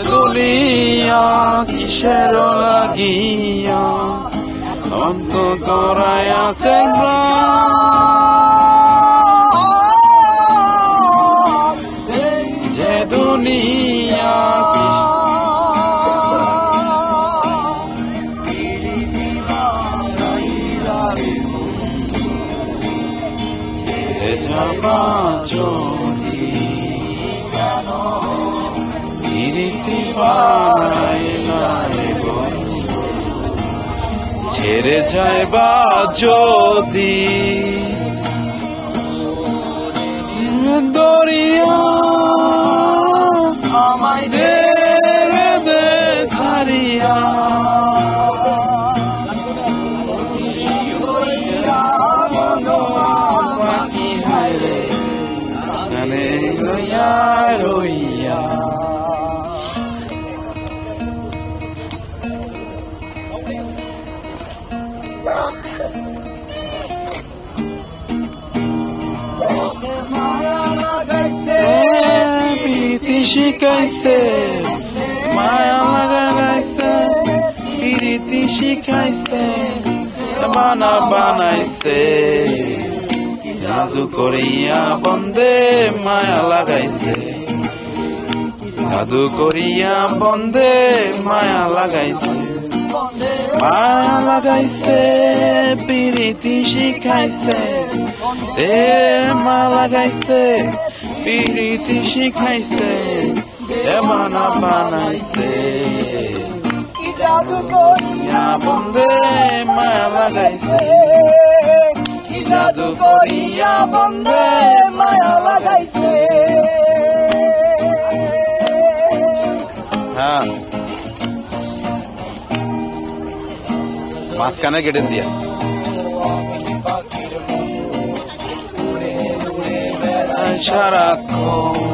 দুলিয়া কিসের লাগিয়া অন্ত করাই আছে যে দুনিয়া যাবা যদি কেন ফিরিতে পারাইলারে বন্ধু ছেড়ে যাইবা যদি দরিয়া আমায় দে ছাড়িয়া রইয়া রইয়া প্রীতি শিখাইছে মায়া লাগাইছে প্রীতি শিখাইছে বানা বানাইছে জাদু করিয়া বন্দে মায়া লাগাইছে জাদু করিয়া বন্দে মায়া লাগাইছে মায়া লাগাইছে প্রীতি শিখাইছে এ মায়া লাগাইছে প্রীতি শিখাইছে বানা বানাইছে জাদু করিয়া বন্দে মায়া লাগাইছে জাদু করিয়া বন্দে মায়া লাগাইছে হ্যাঁ মাঝখানে কেটে দিয়া সারাক্ষণ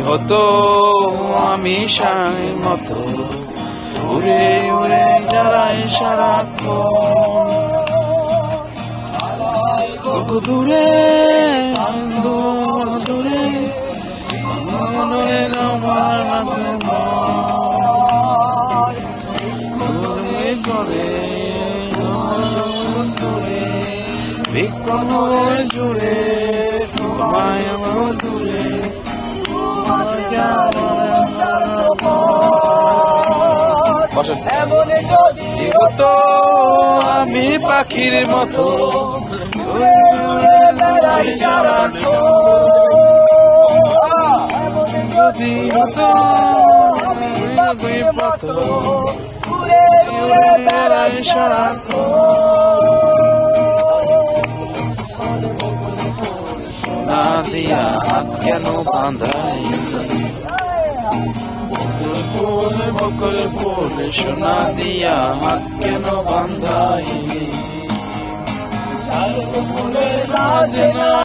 হতো আমি সাই মতো উড়ে উড়ে যারাই সারাক্ষণ দূরে দূরে করে বিক্ষণ জুড়ে দূরে তো আমি পাখির মতো যদি হতো পথ সোনা দিয়া হাত কেন বাঁধাই বকুল ফুল সোনা দিয়া হাত কেন বাঁধাই